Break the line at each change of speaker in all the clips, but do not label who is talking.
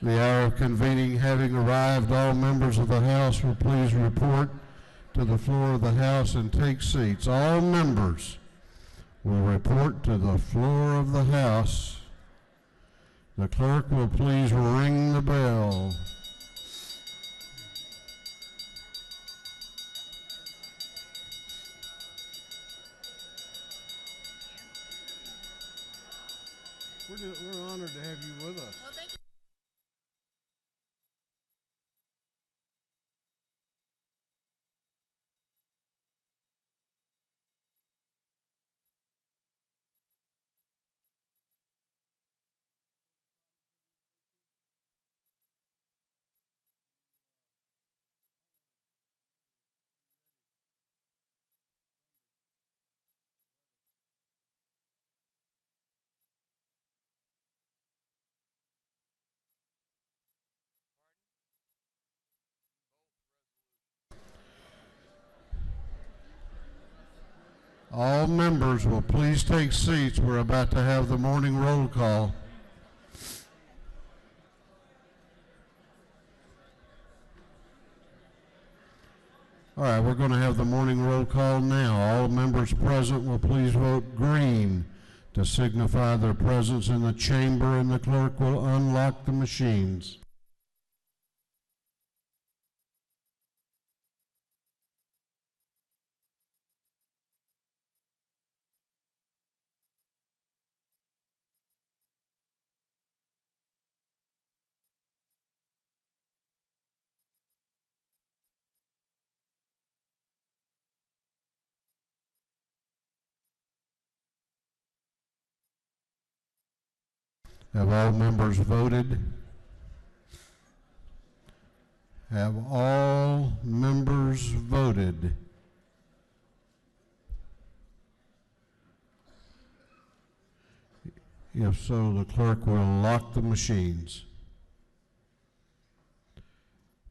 The hour of convening having arrived, all members of the House will please report to the floor of the House and take seats. All members will report to the floor of the House. The clerk will please ring the bell. We're honored to have you with us.
Well, thank you.
All members will please take seats. We're about to have the morning roll call. All right, we're going to have the morning roll call now. All members present will please vote green to signify their presence in the chamber, and the clerk will unlock the machines. Have all members voted? Have all members voted? If so, the clerk will lock the machines.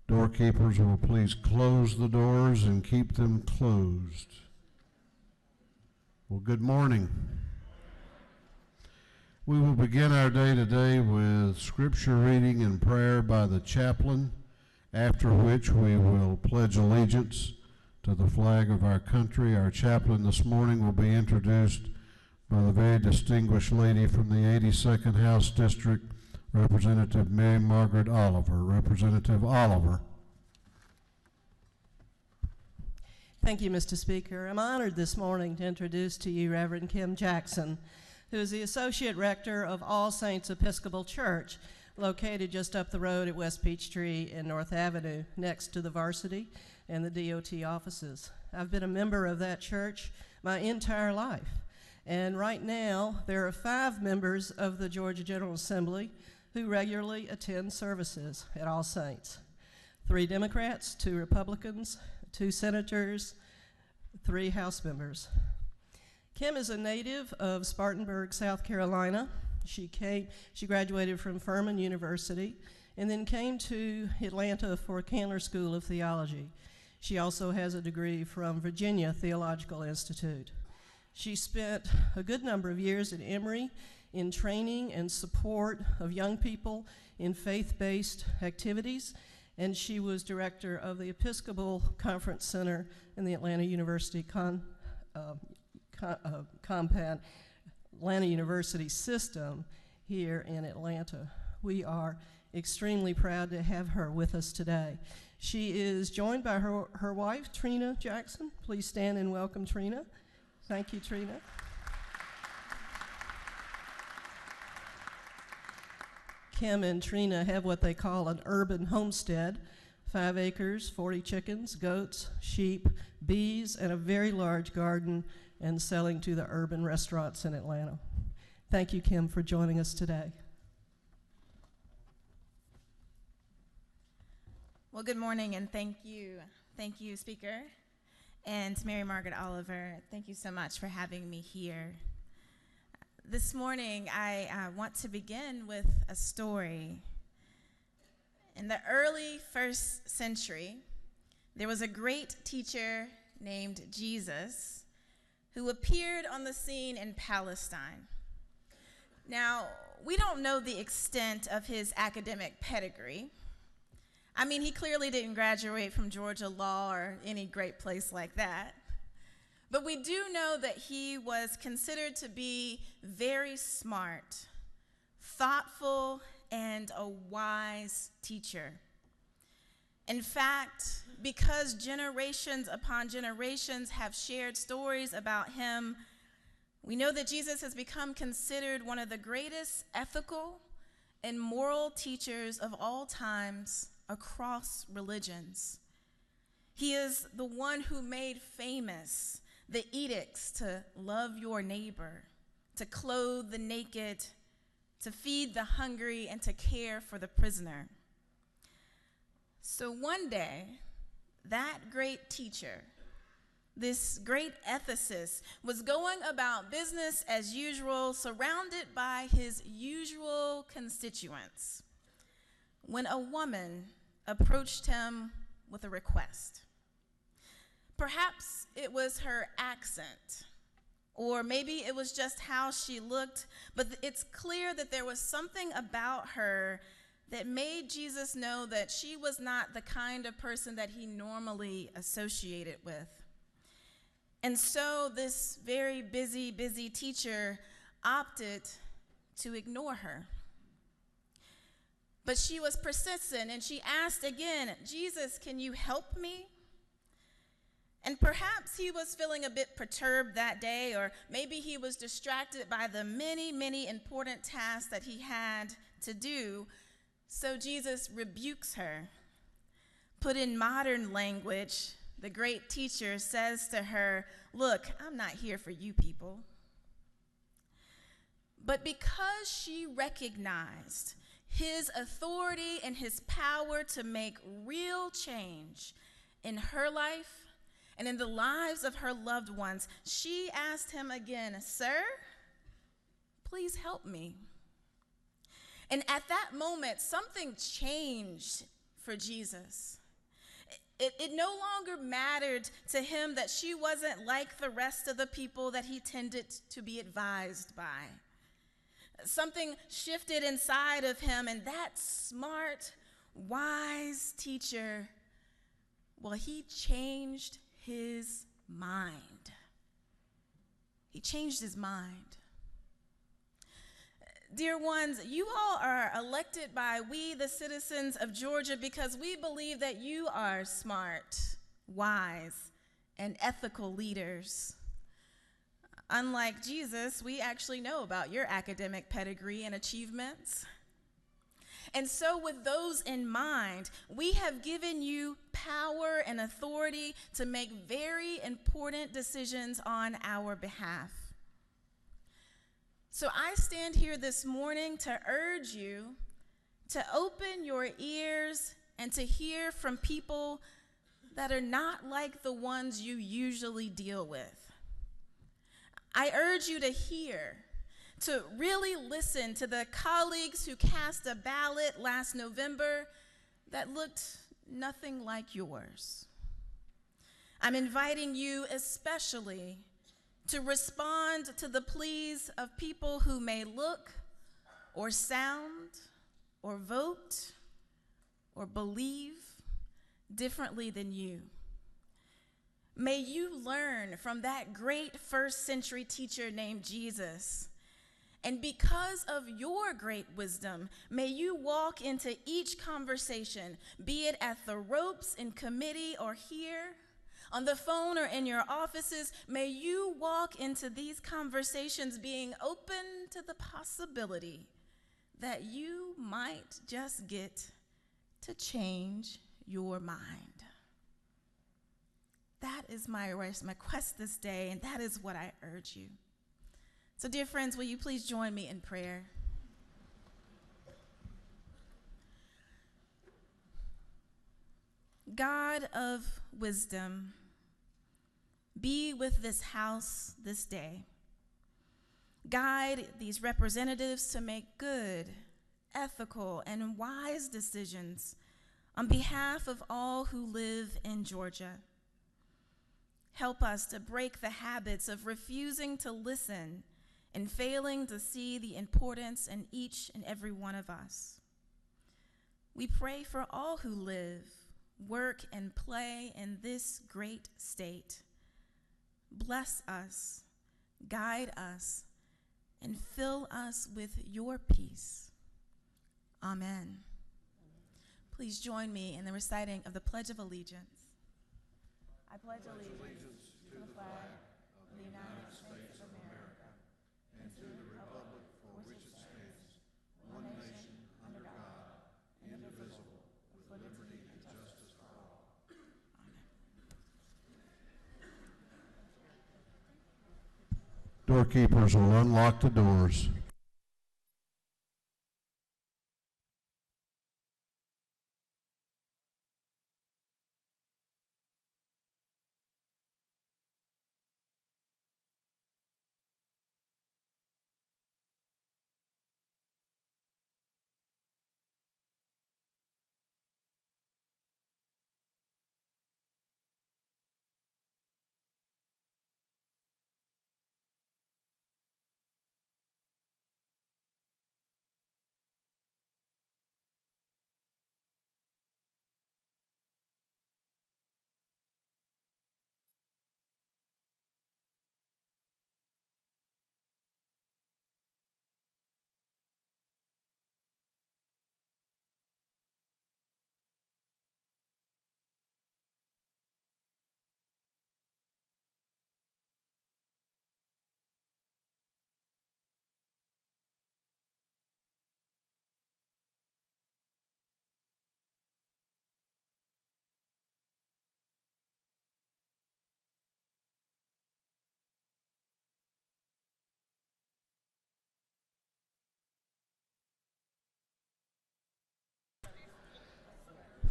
Doorkeepers will please close the doors and keep them closed. Well, good morning. We will begin our day today with scripture reading and prayer by the chaplain, after which we will pledge allegiance to the flag of our country. Our chaplain this morning will be introduced by the very distinguished lady from the 82nd House District, Representative Mary Margaret Oliver. Representative Oliver.
Thank you, Mr. Speaker. I'm honored this morning to introduce to you Reverend Kim Jackson, who is the Associate Rector of All Saints Episcopal Church, located just up the road at West Peachtree and North Avenue, next to the Varsity and the DOT offices. I've been a member of that church my entire life, and right now there are 5 members of the Georgia General Assembly who regularly attend services at All Saints. 3 Democrats, 2 Republicans, 2 senators, 3 House members. Kim is a native of Spartanburg, South Carolina. She graduated from Furman University and then came to Atlanta for Candler School of Theology. She also has a degree from Virginia Theological Institute. She spent a good number of years at Emory in training and support of young people in faith-based activities, and she was director of the Episcopal Conference Center in the Atlanta University Atlanta University system here in Atlanta. We are extremely proud to have her with us today. She is joined by her wife, Trina Jackson. Please stand and welcome Trina. Thank you, Trina. Kim and Trina have what they call an urban homestead, 5 acres, 40 chickens, goats, sheep, bees, and a very large garden, and selling to the urban restaurants in Atlanta. Thank you, Kim, for joining us today.
Well, good morning, and thank you, Speaker, and Mary Margaret Oliver. Thank you so much for having me here. This morning, I want to begin with a story. In the early 1st century, there was a great teacher named Jesus who appeared on the scene in Palestine. Now, we don't know the extent of his academic pedigree. I mean, he clearly didn't graduate from Georgia Law or any great place like that. But we do know that he was considered to be very smart, thoughtful, and a wise teacher. In fact, because generations upon generations have shared stories about him, we know that Jesus has become considered one of the greatest ethical and moral teachers of all times across religions. He is the one who made famous the edicts to love your neighbor, to clothe the naked, to feed the hungry, and to care for the prisoner. So one day, that great teacher, this great ethicist, was going about business as usual, surrounded by his usual constituents, when a woman approached him with a request. Perhaps it was her accent, or maybe it was just how she looked, but it's clear that there was something about her that made Jesus know that she was not the kind of person that he normally associated with. And so this very busy teacher opted to ignore her. But she was persistent, and she asked again, "Jesus, can you help me?" And perhaps he was feeling a bit perturbed that day, or maybe he was distracted by the many important tasks that he had to do. So Jesus rebukes her. Put in modern language, the great teacher says to her, "Look, I'm not here for you people." But because she recognized his authority and his power to make real change in her life and in the lives of her loved ones, she asked him again, "Sir, please help me." And at that moment, something changed for Jesus. It no longer mattered to him that she wasn't like the rest of the people that he tended to be advised by. Something shifted inside of him, and that smart, wise teacher, well, he changed his mind. He changed his mind. Dear ones, you all are elected by we, the citizens of Georgia, because we believe that you are smart, wise, and ethical leaders. Unlike Jesus, we actually know about your academic pedigree and achievements. And so with those in mind, we have given you power and authority to make very important decisions on our behalf. So I stand here this morning to urge you to open your ears and to hear from people that are not like the ones you usually deal with. I urge you to hear, to really listen to the colleagues who cast a ballot last November that looked nothing like yours. I'm inviting you especially to respond to the pleas of people who may look or sound or vote or believe differently than you. May you learn from that great first century teacher named Jesus. And because of your great wisdom, may you walk into each conversation, be it at the ropes in committee or here, on the phone or in your offices, may you walk into these conversations being open to the possibility that you might just get to change your mind. That is my request this day, and that is what I urge you. So, dear friends, will you please join me in prayer? God of wisdom, be with this house this day. Guide these representatives to make good, ethical, and wise decisions on behalf of all who live in Georgia. Help us to break the habits of refusing to listen and failing to see the importance in each and every one of us. We pray for all who live, work, and play in this great state. Bless us, guide us, and fill us with your peace. Amen. Please join me in the reciting of the Pledge of Allegiance. I pledge allegiance to the flag of the United States of America and to the republic for which it stands, one nation, under God, indivisible, with liberty and justice for all. Amen.
Doorkeepers will unlock the doors.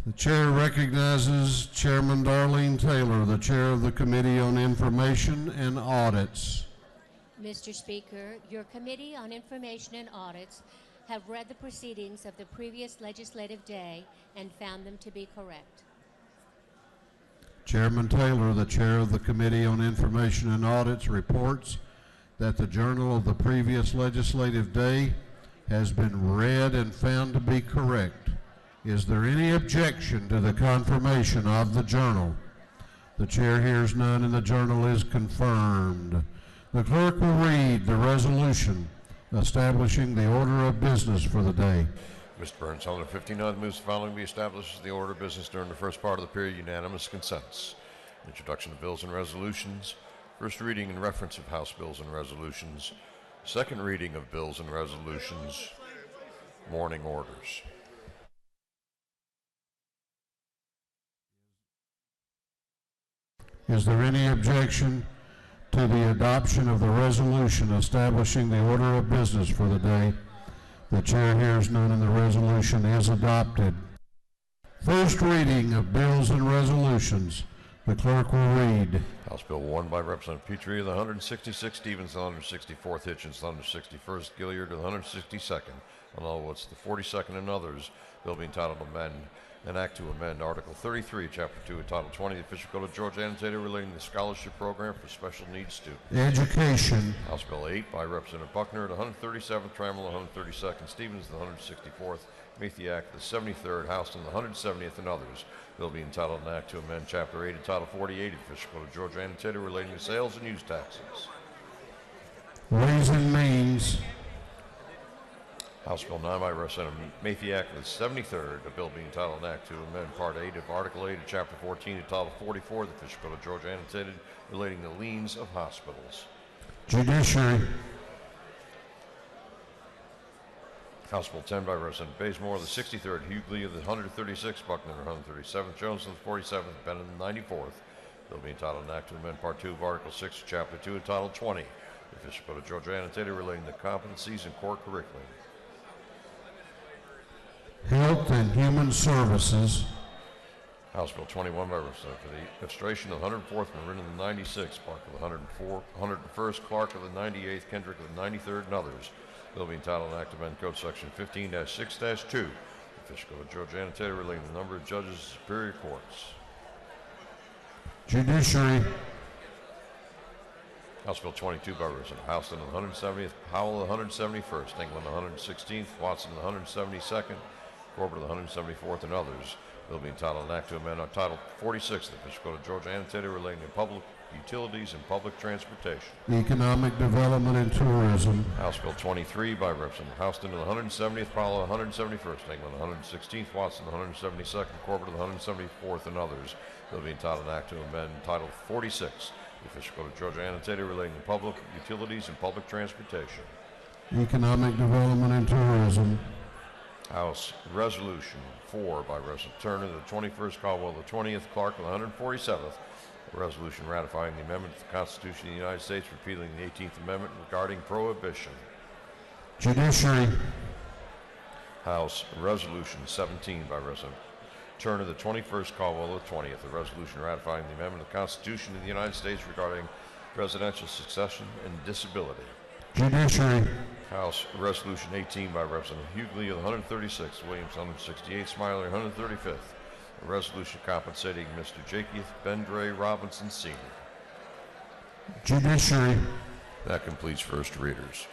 The chair recognizes Chairman Darlene Taylor, the chair of the Committee on Information and Audits.
Mr. Speaker, your Committee on Information and Audits have read the proceedings of the previous legislative day and found them to be correct.
Chairman Taylor, the chair of the Committee on Information and Audits, reports that the journal of the previous legislative day has been read and found to be correct. Is there any objection to the confirmation of the journal? The chair hears none and the journal is confirmed. The clerk will read the resolution establishing the order of business for the day.
Mr. Burns, House Bill 59 moves the following be established as the order of business during the first part of the period. Unanimous consents. Introduction of bills and resolutions. First reading and reference of House bills and resolutions. Second reading of bills and resolutions. Morning orders.
Is there any objection to the adoption of the resolution establishing the order of business for the day? The chair hears none and the resolution is adopted. First reading of bills and resolutions. The clerk will read.
House Bill 1 by Representative Petrie of the 166th, Stevens, the 164th, Hitchens, the 161st, Gilliard, the 162nd, and Allwitz, the 42nd, and others. Bill being entitled Amend an Act to amend Article 33, Chapter 2, Title 20, the Official Code of Georgia Annotated relating to the scholarship program for special needs students.
Education.
House Bill 8 by Representative Buckner, the 137th, Trammell, the 132nd, Stevens, the 164th, Mathiak, the 73rd, Houston, the 170th, and others. Bill being entitled An Act to amend Chapter 8 of Title 48 of the Official Code of Georgia Annotated relating to sales and use taxes.
Ways and Means.
House Bill 9 by Representative Mathiak, the 73rd, a bill being entitled An Act to amend Part 8 of Article 8 of Chapter 14 of Title 44 of the Official Code of Georgia Annotated relating to liens of hospitals.
Judiciary.
House Bill 10 by Representative Bazemore, the 63rd, Hughley of the 136th, Buckner, the 137th, Jones, the 47th, Bennett, the 94th. Bill being entitled An Act to amend Part 2 of Article 6 of Chapter 2 of Title 20 of the Official Code of Georgia Annotated relating to competencies and core curriculum.
Health and Human Services.
House Bill 21 by Representative for the administration of the 104th, Marin of the 96th, Park of the 101st, Clark of the 98th, Kendrick of the 93rd, and others. Bill being entitled An Act to amend Code Section 15-6-2, Official Code of Georgia Annotated relating to the number of judges of superior courts.
Judiciary.
House Bill 22 by Representative Houston to the 170th, Powell to the 171st, England to the 116th, Watson to the 172nd, Corbett to the 174th, and others. Bill being entitled an act to amend Title 46 of the Official Code of Georgia annotated relating to public utilities and public transportation.
Economic Development and Tourism.
House Bill 23 by Representative Houston to the 170th, Powell to the 171st, England to the 116th, Watson to the 172nd, Corbett to the 174th, and others. Bill being entitled an act to amend Title 46 the Official Code of Georgia annotated relating to public utilities and public transportation.
Economic Development and Tourism.
House Resolution 4 by Representative Turner, the 21st, Caldwell, the 20th, Clark, the 147th. A resolution ratifying the amendment to the Constitution of the United States, repealing the 18th Amendment regarding prohibition.
Judiciary.
House Resolution 17 by Representative Turner, the 21st, Caldwell, the 20th. A resolution ratifying the amendment to the Constitution of the United States regarding presidential succession and disability.
Judiciary.
House Resolution 18 by Representative Hughley of the 136th, Williams 168th, Smiley 135th. A resolution compensating Mr. Jakeith Bendre Robinson Sr.
Judiciary.
That completes first readers.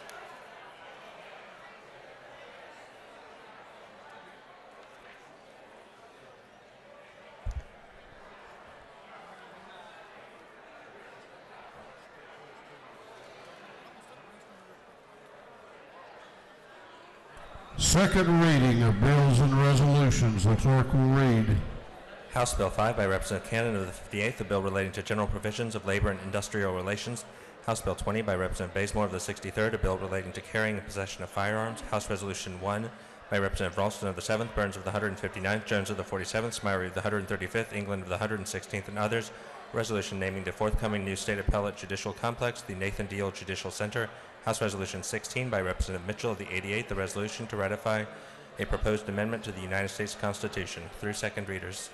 Second reading of bills and resolutions. The clerk will read.
House Bill 5 by Representative Cannon of the 58th, a bill relating to general provisions of labor and industrial relations. House Bill 20 by Representative Bazemore of the 63rd, a bill relating to carrying and possession of firearms. House Resolution 1 by Representative Ralston of the 7th, Burns of the 159th, Jones of the 47th, Smiley of the 135th, England of the 116th, and others. A resolution naming the forthcoming new state appellate judicial complex, the Nathan Deal Judicial Center. House Resolution 16 by Representative Mitchell of the 88th, the resolution to ratify a proposed amendment to the United States Constitution. Through second readers.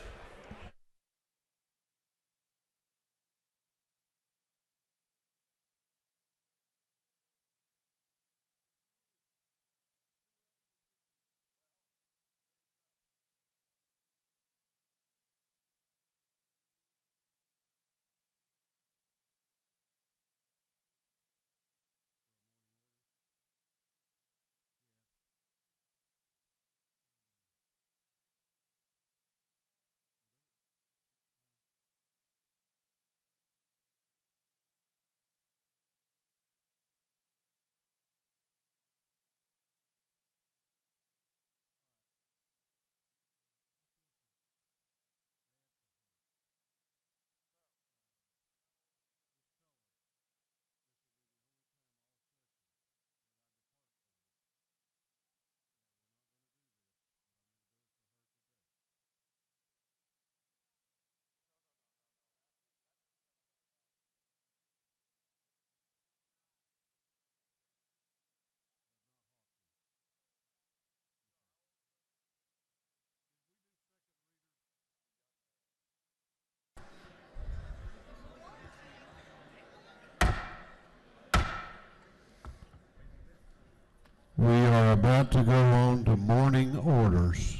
We are about to go on to morning orders.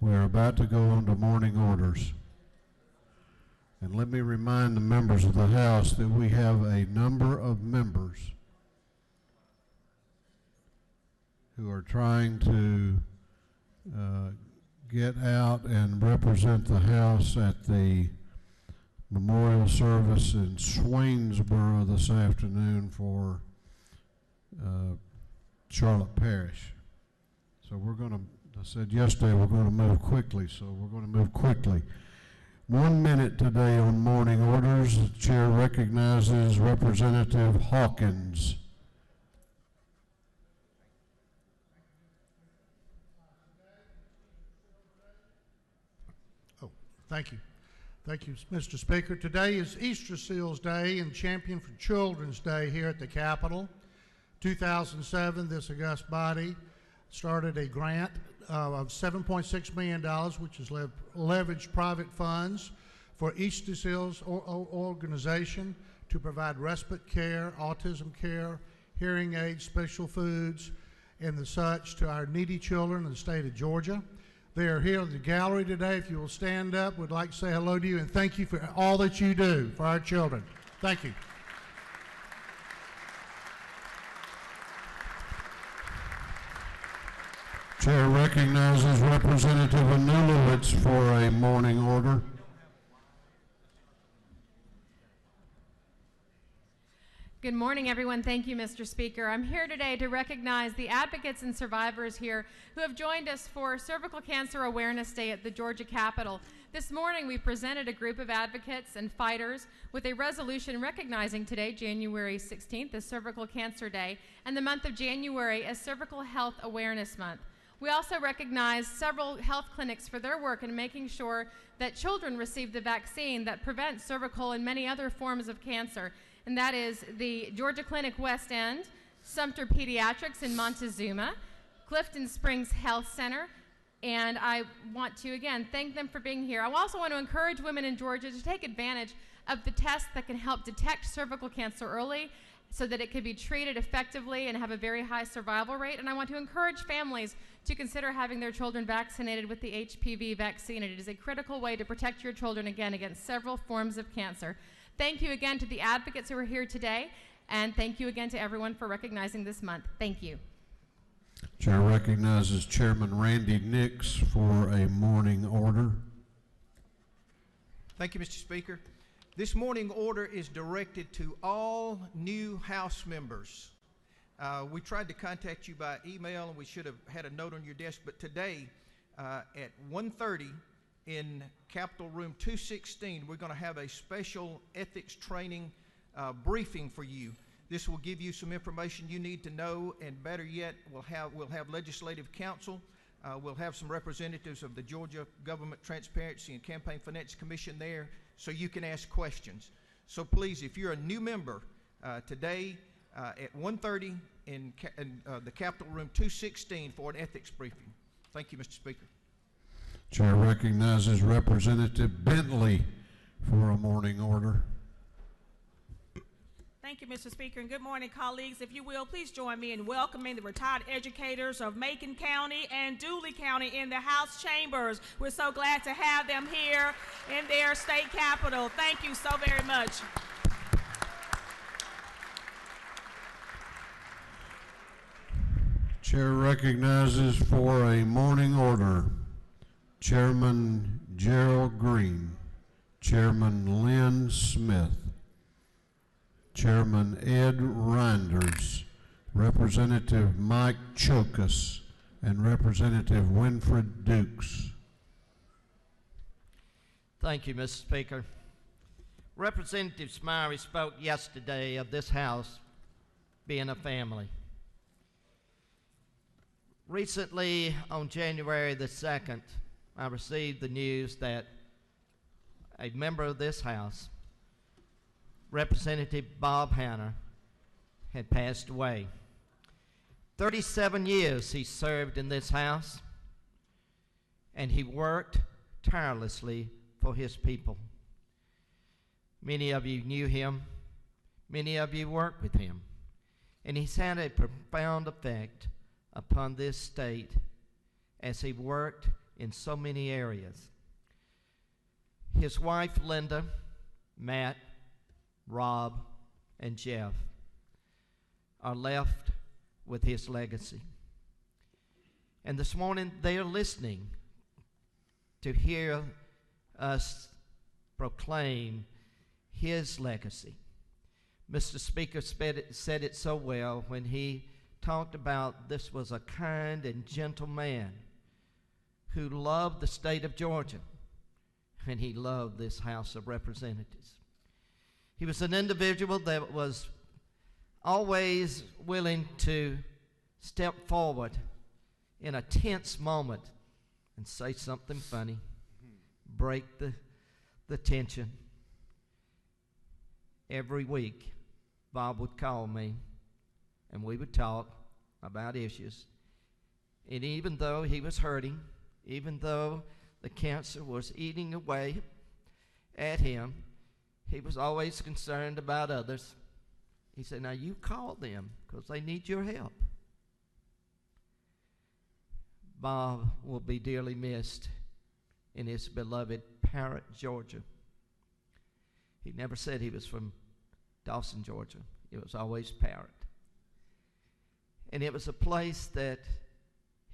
We're about to go on to morning orders. And let me remind the members of the House that we have a number of members who are trying to get out and represent the House at the memorial service in Swainsboro this afternoon for Charlotte Parish. So we're going to, I said yesterday, we're going to move quickly, so we're going to move quickly. 1 minute today on morning orders. The chair recognizes Representative Hawkins.
Oh, thank you. Thank you, Mr. Speaker. Today is Easter Seals Day and Champion for Children's Day here at the Capitol. 2007, this august body started a grant of $7.6 million, which has leveraged private funds for Easter Seals organization to provide respite care, autism care, hearing aids, special foods, and the such to our needy children in the state of Georgia. They are here in the gallery today. If you will stand up, we'd like to say hello to you and thank you for all that you do for our children. Thank you.
Chair recognizes Representative Anulowicz for a morning order.
Good morning, everyone. Thank you, Mr. Speaker. I'm here today to recognize the advocates and survivors here who have joined us for Cervical Cancer Awareness Day at the Georgia Capitol. This morning, we presented a group of advocates and fighters with a resolution recognizing today, January 16th, as Cervical Cancer Day, and the month of January as Cervical Health Awareness Month. We also recognize several health clinics for their work in making sure that children receive the vaccine that prevents cervical and many other forms of cancer, and that is the Georgia Clinic West End, Sumter Pediatrics in Montezuma, Clifton Springs Health Center, and I want to, again, thank them for being here. I also want to encourage women in Georgia to take advantage of the tests that can help detect cervical cancer early so that it can be treated effectively and have a very high survival rate. And I want to encourage families to consider having their children vaccinated with the HPV vaccine. It is a critical way to protect your children, again, against several forms of cancer. Thank you again to the advocates who are here today, and thank you again to everyone for recognizing this month. Thank you.
Chair recognizes Chairman Randy Nix for a morning order.
Thank you, Mr. Speaker. This morning order is directed to all new House members. We tried to contact you by email, and we should have had a note on your desk, but today at 1:30 in Capitol Room 216, we're going to have a special ethics training briefing for you. This will give you some information you need to know, and better yet, we'll have legislative counsel. We'll have some representatives of the Georgia Government Transparency and Campaign Finance Commission there, so you can ask questions. So please, if you're a new member, today at 1:30 in the Capitol Room 216 for an ethics briefing. Thank you, Mr. Speaker.
Chair recognizes Representative Bentley for a morning order.
Thank you, Mr. Speaker, and good morning, colleagues. If you will, please join me in welcoming the retired educators of Macon County and Dooley County in the House chambers. We're so glad to have them here in their state capital. Thank you so very much.
Chair recognizes for a morning order Chairman Gerald Green, Chairman Lynn Smith, Chairman Ed Reinders, Representative Mike Chokas, and Representative Winfred Dukes.
Thank you, Mr. Speaker. Representative Smyrie spoke yesterday of this House being a family. Recently, on January the 2nd, I received the news that a member of this House, Representative Bob Hanna, had passed away. 37 years he served in this House, and he worked tirelessly for his people. Many of you knew him. Many of you worked with him. And he's had a profound effect upon this state as he worked in so many areas. His wife, Linda, Matt, Rob, and Jeff are left with his legacy. And this morning they are listening to hear us proclaim his legacy. Mr. Speaker said it so well when he talked about this was a kind and gentle man who loved the state of Georgia, and he loved this House of Representatives. He was an individual that was always willing to step forward in a tense moment and say something funny, break the tension. Every week, Bob would call me, and we would talk about issues. And even though he was hurting, even though the cancer was eating away at him, he was always concerned about others. He said, now you call them because they need your help. Bob will be dearly missed in his beloved Parrott, Georgia. He never said he was from Dawson, Georgia. It was always Parrott. And it was a place that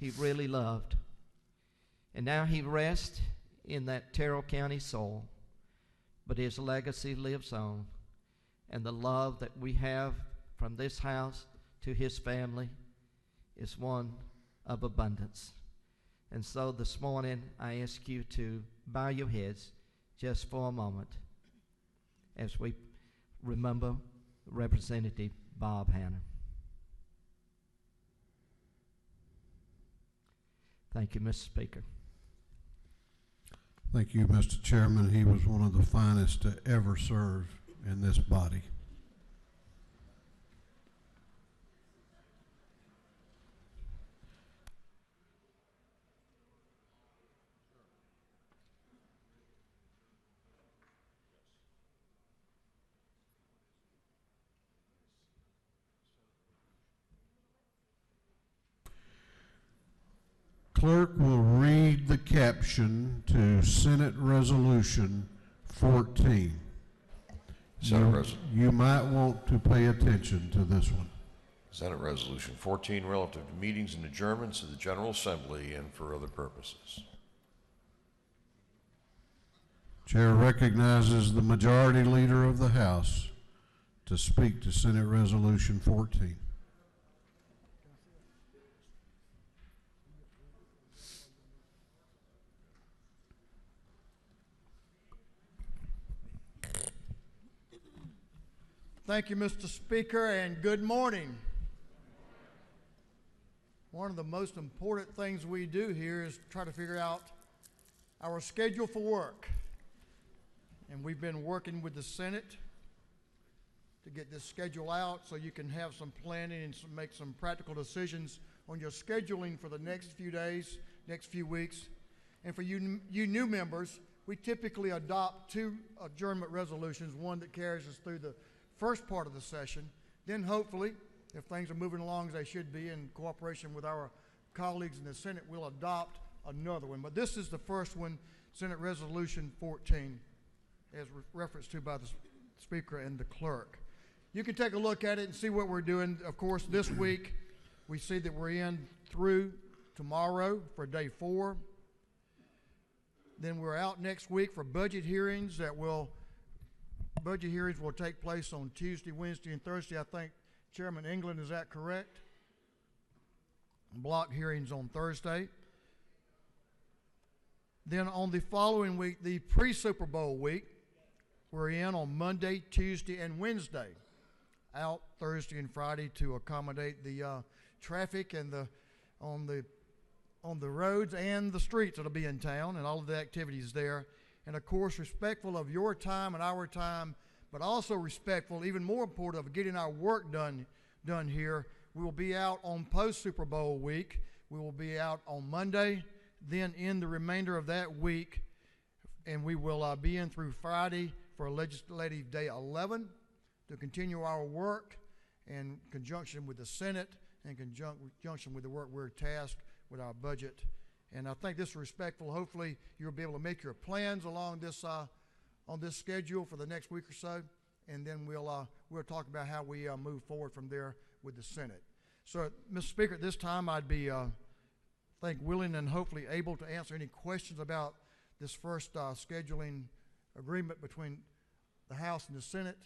he really loved. And now he rests in that Terrell County soil, but his legacy lives on. And the love that we have from this house to his family is one of abundance. And so this morning, I ask you to bow your heads just for a moment as we remember Representative Bob Hanna. Thank you, Mr. Speaker.
Thank you, Mr. Chairman. He was one of the finest to ever serve in this body. Clerk will read the caption to Senate Resolution 14. You might want to pay attention to this one.
Senate Resolution 14 relative to meetings and adjournments of the General Assembly and for other purposes.
Chair recognizes the Majority Leader of the House to speak to Senate Resolution 14.
Thank you, Mr. Speaker, and good morning. One of the most important things we do here is try to figure out our schedule for work. And we've been working with the Senate to get this schedule out so you can have some planning and make some practical decisions on your scheduling for the next few days, next few weeks. And for you new members, we typically adopt 2 adjournment resolutions, one that carries us through the first part of the session. Then hopefully, if things are moving along as they should be in cooperation with our colleagues in the Senate, we'll adopt another one. But this is the first one, Senate Resolution 14, as referenced to by the Speaker and the Clerk. You can take a look at it and see what we're doing. Of course, this week, we see that we're in through tomorrow for day 4. Then we're out next week for budget hearings Budget hearings will take place on Tuesday, Wednesday, and Thursday. I think, Chairman England, is that correct? Block hearings on Thursday. Then on the following week, the pre-Super Bowl week, we're in on Monday, Tuesday, and Wednesday. Out Thursday and Friday to accommodate the traffic and on the roads and the streets that'll be in town and all of the activities there. And of course, respectful of your time and our time, but also respectful, even more important, of getting our work done here. We will be out on post-Super Bowl week. We will be out on Monday, then in the remainder of that week, and we will be in through Friday for Legislative Day 11 to continue our work in conjunction with the Senate and conjunction with the work we're tasked with our budget. And I think this is respectful. Hopefully, you'll be able to make your plans along this on this schedule for the next week or so, and then we'll talk about how we move forward from there with the Senate. So, Mr. Speaker, at this time, I'd be willing and hopefully able to answer any questions about this first scheduling agreement between the House and the Senate.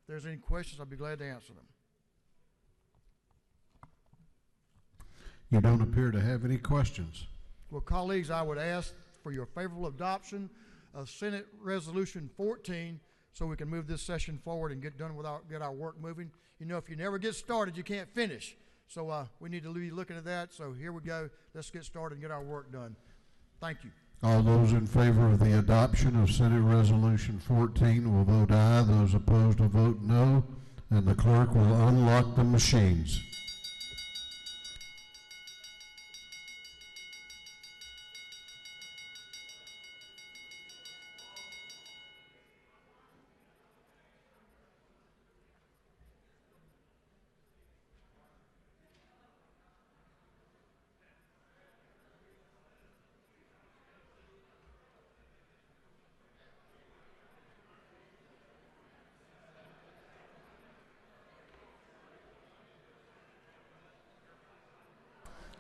If there's any questions, I'd be glad to answer them.
You don't appear to have any questions.
Well, colleagues, I would ask for your favorable adoption of Senate Resolution 14 so we can move this session forward and get our work moving. You know, if you never get started, you can't finish. So we need to be looking at that. So here we go. Let's get started and get our work done. Thank you.
All those in favor of the adoption of Senate Resolution 14 will vote aye. Those opposed will vote no. And the clerk will unlock the machines.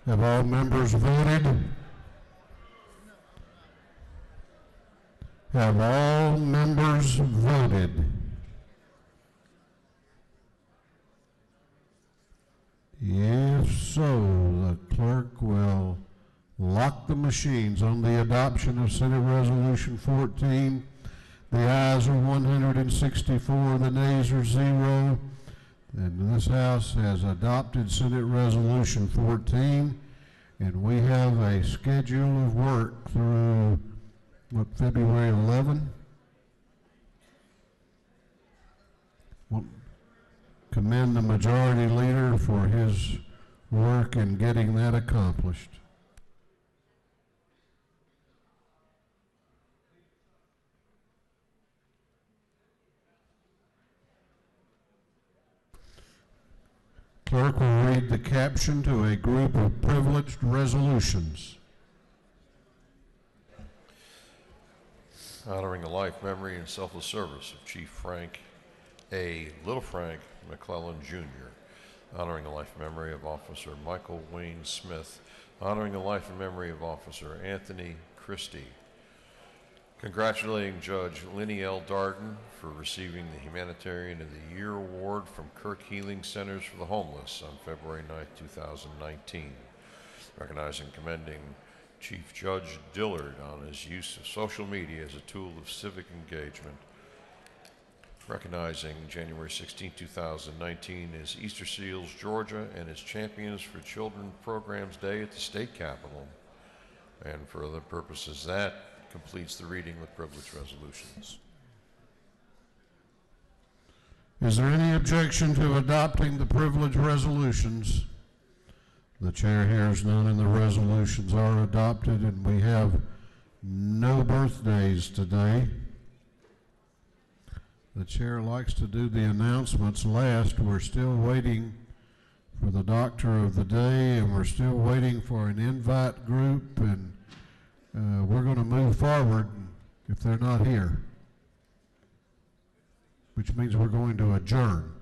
Have all members voted? Have all members voted? If so, the clerk will lock the machines on the adoption of Senate Resolution 14. The ayes are 164, the nays are 0. And this House has adopted Senate Resolution 14, and we have a schedule of work through, February 11? Well, commend the Majority Leader for his work in getting that accomplished. Clerk will read the caption to a group of privileged resolutions.
Honoring the life, memory, and selfless service of Chief Frank A. Little Frank McClellan, Jr. Honoring the life and memory of Officer Michael Wayne Smith. Honoring the life and memory of Officer Anthony Christie. Congratulating Judge Linnie L. Darden for receiving the Humanitarian of the Year Award from Kirk Healing Centers for the Homeless on February 9, 2019. Recognizing and commending Chief Judge Dillard on his use of social media as a tool of civic engagement. Recognizing January 16, 2019 as Easter Seals, Georgia, and its Champions for Children Programs Day at the State Capitol. And for other purposes, that completes the reading of the privilege resolutions.
Is there any objection to adopting the privilege resolutions? The chair hears none, and the resolutions are adopted, and we have no birthdays today. The chair likes to do the announcements last. We're still waiting for the doctor of the day, and we're still waiting for an invite group, and we're going to move forward if they're not here, which means we're going to adjourn.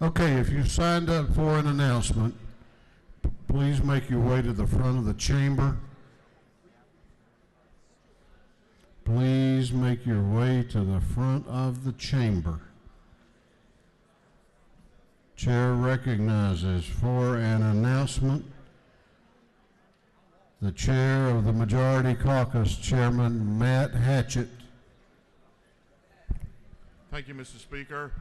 Okay, if you signed up for an announcement, please make your way to the front of the chamber. Please make your way to the front of the chamber. Chair recognizes for an announcement the chair of the Majority Caucus, Chairman Matt Hatchett.
Thank you, Mr. Speaker.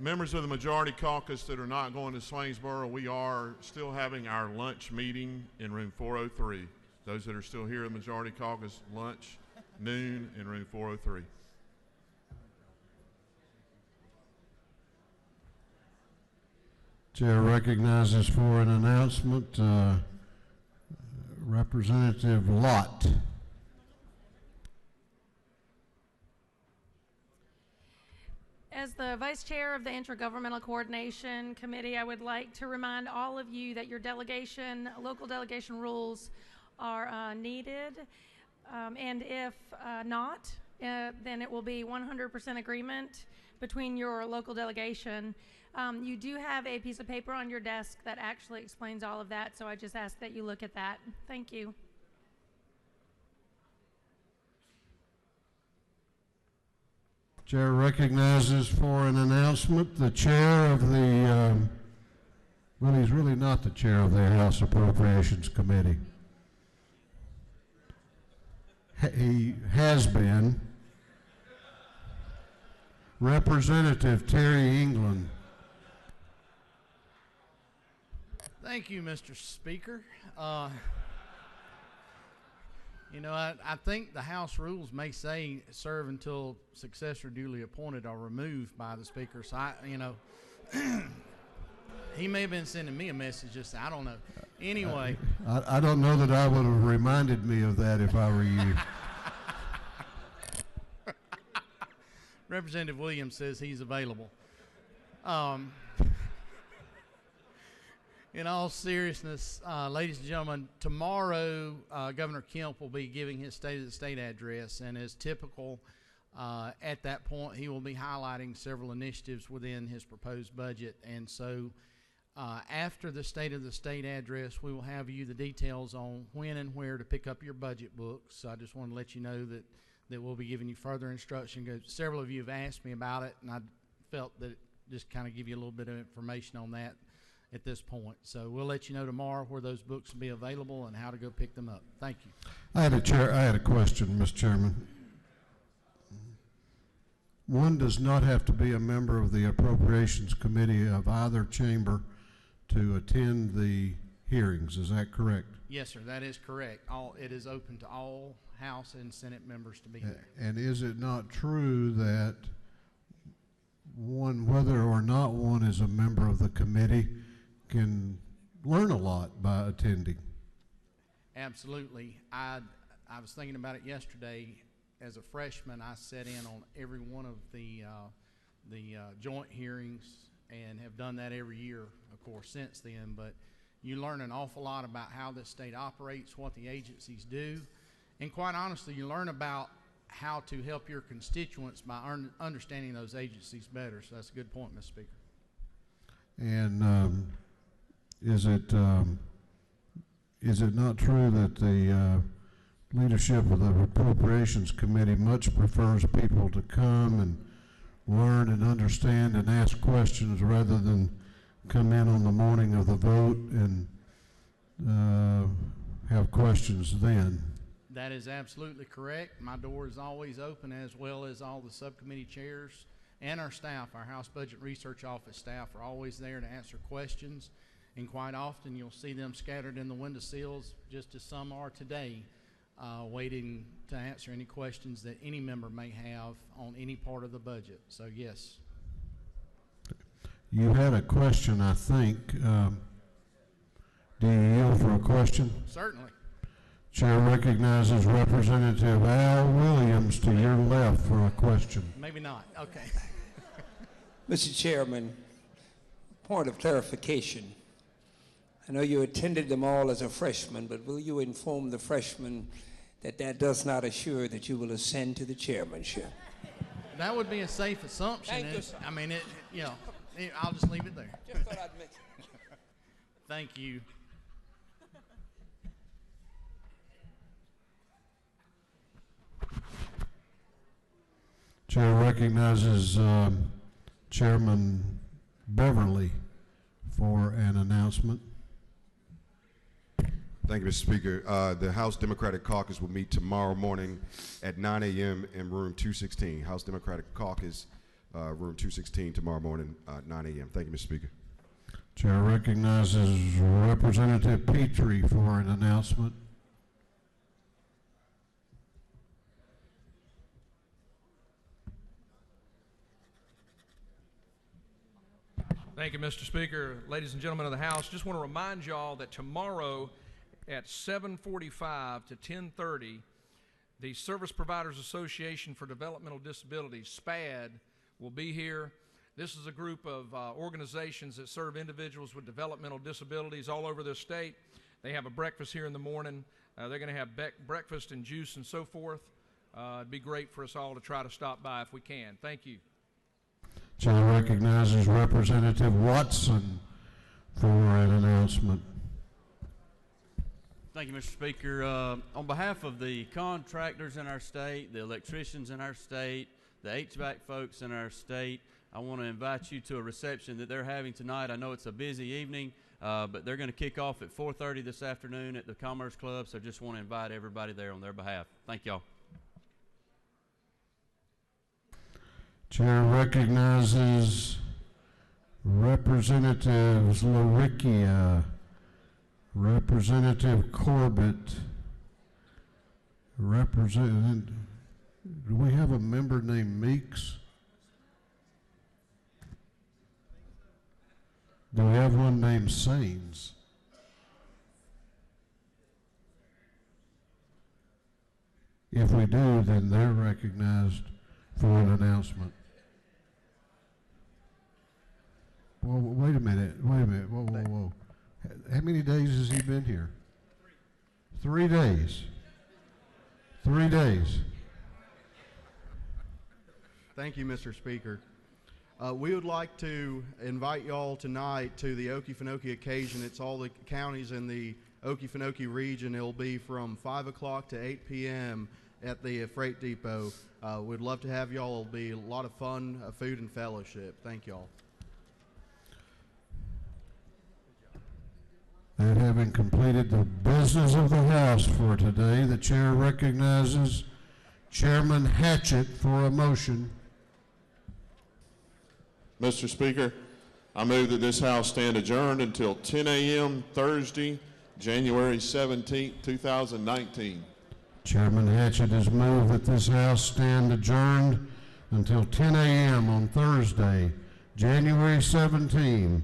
Members of the Majority Caucus that are not going to Swainsboro, we are still having our lunch meeting in room 403. Those that are still here, the Majority Caucus, lunch, noon, in room 403.
Chair recognizes for an announcement Representative Lott.
As the Vice Chair of the Intergovernmental Coordination Committee, I would like to remind all of you that your delegation, local delegation rules are needed, and if not, then it will be 100% agreement between your local delegation. You do have a piece of paper on your desk that actually explains all of that, so I just ask that you look at that. Thank you.
Chair recognizes for an announcement the chair of the, well, he's really not the chair of the House Appropriations Committee. He has been. Representative Terry England.
Thank you, Mr. Speaker. You know, I think the House rules may say serve until successor duly appointed or removed by the Speaker. So, he may have been sending me a message, just I don't know. Anyway.
I don't know that I would have reminded me of that if I were you.
Representative Williams says he's available. In all seriousness, ladies and gentlemen, tomorrow Governor Kemp will be giving his State of the State address, and as typical, at that point he will be highlighting several initiatives within his proposed budget. And so after the State of the State address, we will have you the details on when and where to pick up your budget books. So I just want to let you know that we'll be giving you further instruction. Several of you have asked me about it, and I felt that just kind of give you a little bit of information on that at this point. So we'll let you know tomorrow where those books will be available and how to go pick them up. Thank you.
I had a question, Mr. Chairman. One does not have to be a member of the Appropriations Committee of either chamber to attend the hearings. Is that correct?
Yes, sir, that is correct. It is open to all House and Senate members to be here.
And is it not true that one, whether or not one is a member of the committee, can learn a lot by attending?
Absolutely. I was thinking about it yesterday. As a freshman, I sat in on every one of the joint hearings and have done that every year, of course, since then. But you learn an awful lot about how this state operates, what the agencies do, and quite honestly, you learn about how to help your constituents by understanding those agencies better. So that's a good point, Mr. Speaker.
And is it not true that the leadership of the Appropriations Committee much prefers people to come and learn and understand and ask questions rather than come in on the morning of the vote and have questions then?
That is absolutely correct. My door is always open, as well as all the subcommittee chairs and our staff. Our House Budget Research Office staff are always there to answer questions, and quite often you'll see them scattered in the windowsills, just as some are today, waiting to answer any questions that any member may have on any part of the budget. So yes.
You had a question, I think. Do you yield for a question?
Certainly.
Chair recognizes Representative Al Williams to your left for a question.
Maybe not. Okay.
Mr. Chairman, point of clarification. I know you attended them all as a freshman, but will you inform the freshmen that that does not assure that you will ascend to the chairmanship?
That would be a safe assumption.
Thank you, sir.
I mean, I'll just leave it there.
Just thought I'd mention it.
Thank you.
Chair recognizes Chairman Beverly for an announcement.
Thank you, Mr. Speaker. The House Democratic Caucus will meet tomorrow morning at 9 a.m. in room 216. House Democratic Caucus room 216 tomorrow morning, 9 a.m. Thank you, Mr. Speaker.
Chair recognizes Representative Petrie for an announcement.
Thank you, Mr. Speaker. Ladies and gentlemen of the House, just want to remind y'all that tomorrow at 7:45 to 10:30, the Service Providers Association for Developmental Disabilities, SPAD, will be here. This is a group of organizations that serve individuals with developmental disabilities all over the state. They have a breakfast here in the morning. They're going to have breakfast and juice and so forth. It'd be great for us all to try to stop by if we can. Thank you.
Chair recognizes Representative Watson for an announcement.
Thank you, Mr. Speaker. On behalf of the contractors in our state, the electricians in our state, the HVAC folks in our state, I want to invite you to a reception that they're having tonight. I know it's a busy evening, but they're going to kick off at 4:30 this afternoon at the Commerce Club, so just want to invite everybody there on their behalf. Thank y'all.
Chair recognizes Representatives Laricchia, Representative Corbett, do we have a member named Meeks? Do we have one named Sains? If we do, then they're recognized for an announcement. Well, wait a minute, whoa. How many days has he been here? 3 days. 3 days.
Thank you, Mr. Speaker. We would like to invite y'all tonight to the Okefenokee occasion. It's all the counties in the Okefenokee region. It'll be from 5 o'clock to 8 p.m. at the freight depot. We'd love to have y'all. It'll be a lot of fun, food, and fellowship. Thank y'all.
And having completed the business of the House for today, the chair recognizes Chairman Hatchett for a motion.
Mr. Speaker, I move that this House stand adjourned until 10 a.m. Thursday, January 17, 2019.
Chairman Hatchett has moved that this House stand adjourned until 10 a.m. on Thursday, January 17.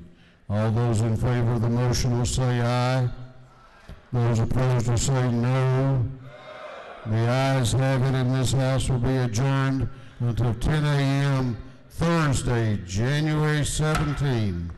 All those in favor of the motion will say aye. Those opposed will say no. The ayes have it, and this House will be adjourned until 10 a.m. Thursday, January 17.